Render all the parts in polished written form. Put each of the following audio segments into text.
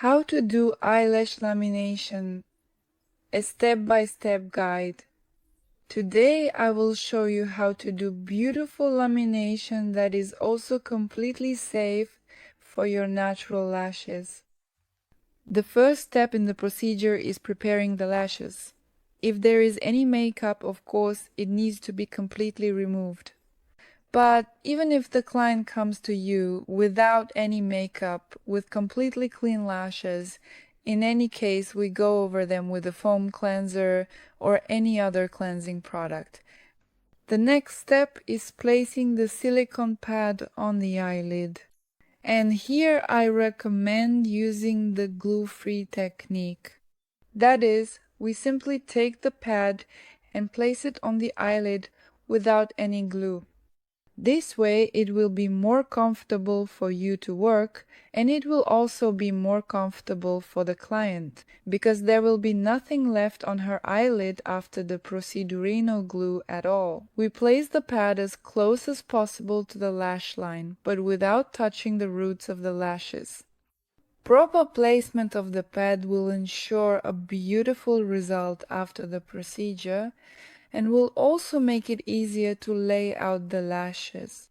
How to do eyelash lamination, a step-by-step guide. Today I will show you how to do beautiful lamination that is also completely safe for your natural lashes. The first step in the procedure is preparing the lashes. If there is any makeup, of course, it needs to be completely removed. But even if the client comes to you without any makeup, with completely clean lashes, in any case we go over them with a foam cleanser or any other cleansing product. The next step is placing the silicone pad on the eyelid. And here I recommend using the glue-free technique. That is, we simply take the pad and place it on the eyelid without any glue. This way it will be more comfortable for you to work, and it will also be more comfortable for the client, because there will be nothing left on her eyelid after the Procedurino glue at all. We place the pad as close as possible to the lash line, but without touching the roots of the lashes. Proper placement of the pad will ensure a beautiful result after the procedure, and will also make it easier to lay out the lashes.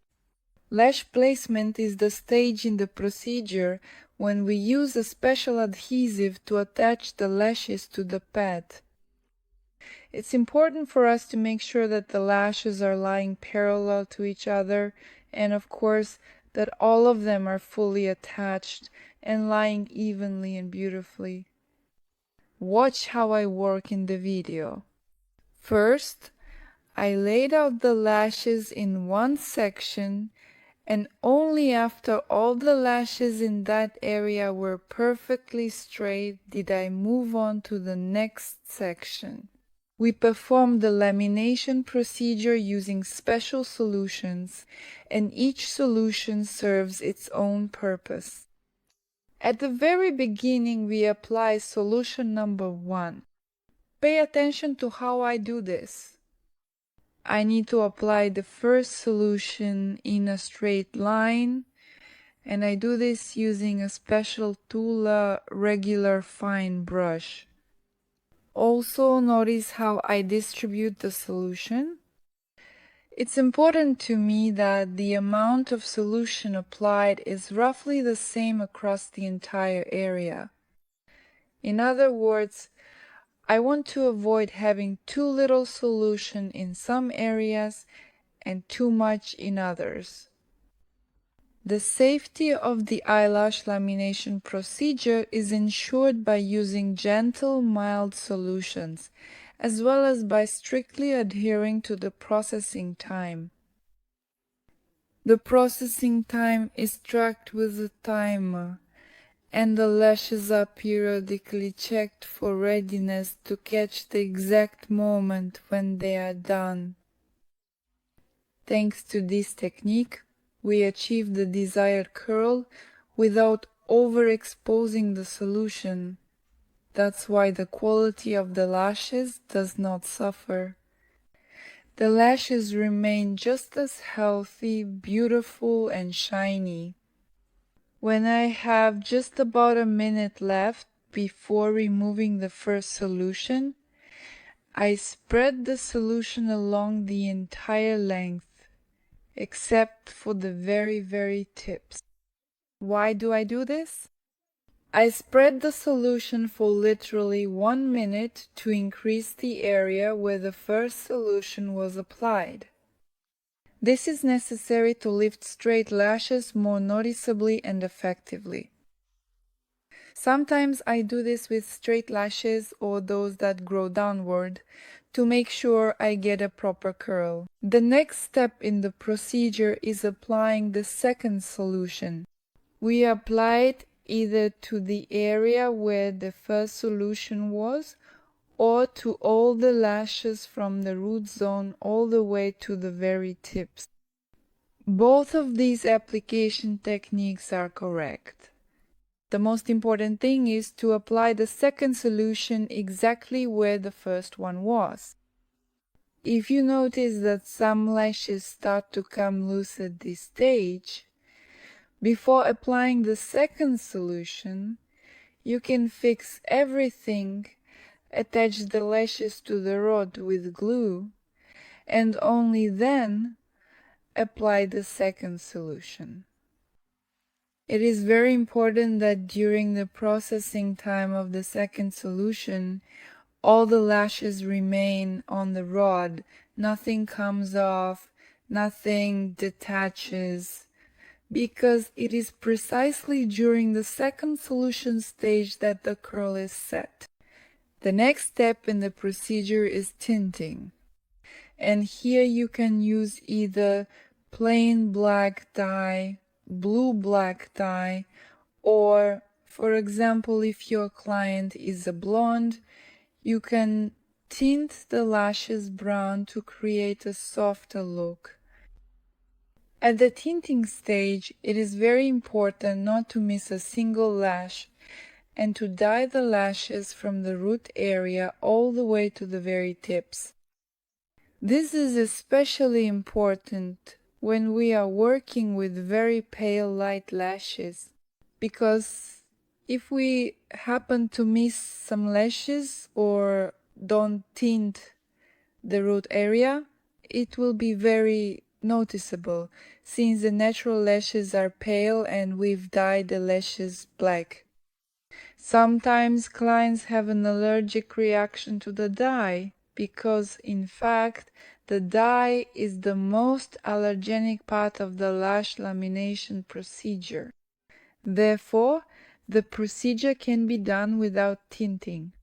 Lash placement is the stage in the procedure when we use a special adhesive to attach the lashes to the pad. It's important for us to make sure that the lashes are lying parallel to each other, and of course that all of them are fully attached and lying evenly and beautifully. Watch how I work in the video. First, I laid out the lashes in one section, and only after all the lashes in that area were perfectly straight did I move on to the next section. We performed the lamination procedure using special solutions, and each solution serves its own purpose. At the very beginning, we apply solution number 1. Pay attention to how I do this. I need to apply the first solution in a straight line, and I do this using a special Tula regular fine brush. Also notice how I distribute the solution. It's important to me that the amount of solution applied is roughly the same across the entire area. In other words, I want to avoid having too little solution in some areas and too much in others. The safety of the eyelash lamination procedure is ensured by using gentle, mild solutions, as well as by strictly adhering to the processing time. The processing time is tracked with a timer, and the lashes are periodically checked for readiness to catch the exact moment when they are done. Thanks to this technique, we achieve the desired curl without overexposing the solution. That's why the quality of the lashes does not suffer. The lashes remain just as healthy, beautiful, and shiny. When I have just about a minute left before removing the first solution, I spread the solution along the entire length, except for the very tips. Why do I do this? I spread the solution for literally 1 minute to increase the area where the first solution was applied. This is necessary to lift straight lashes more noticeably and effectively. Sometimes I do this with straight lashes or those that grow downward to make sure I get a proper curl. The next step in the procedure is applying the second solution. We apply it either to the area where the first solution was or to all the lashes from the root zone all the way to the very tips. Both of these application techniques are correct. The most important thing is to apply the second solution exactly where the first one was. If you notice that some lashes start to come loose at this stage, before applying the second solution, You can fix everything, attach the lashes to the rod with glue, and only then apply the second solution. It is very important that during the processing time of the second solution, all the lashes remain on the rod, nothing comes off, nothing detaches, because it is precisely during the second solution stage that the curl is set. The next step in the procedure is tinting, and here you can use either plain black dye, blue black dye, or, for example, if your client is a blonde, you can tint the lashes brown to create a softer look. At the tinting stage, it is very important not to miss a single lash and to dye the lashes from the root area all the way to the very tips. This is especially important when we are working with very pale light lashes, because if we happen to miss some lashes or don't tint the root area, it will be very noticeable, since the natural lashes are pale and we've dyed the lashes black. Sometimes clients have an allergic reaction to the dye, because in fact the dye is the most allergenic part of the lash lamination procedure. Therefore, the procedure can be done without tinting.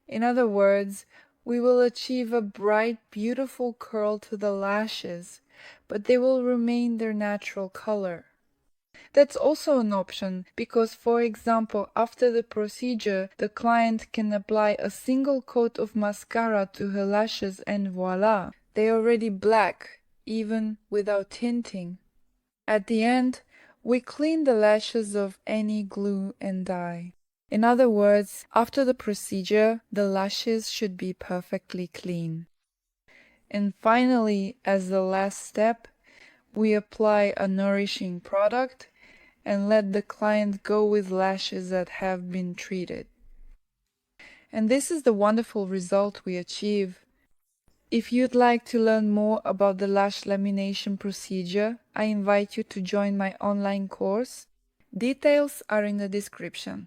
In other words, we will achieve a bright, beautiful curl to the lashes, but they will remain their natural color. That's also an option because, for example, after the procedure, the client can apply a single coat of mascara to her lashes and voila, they're already black, even without tinting. At the end, we clean the lashes of any glue and dye. In other words, after the procedure, the lashes should be perfectly clean. And finally, as the last step, we apply a nourishing product and let the client go with lashes that have been treated. And this is the wonderful result we achieve. If you'd like to learn more about the lash lamination procedure, I invite you to join my online course. Details are in the description.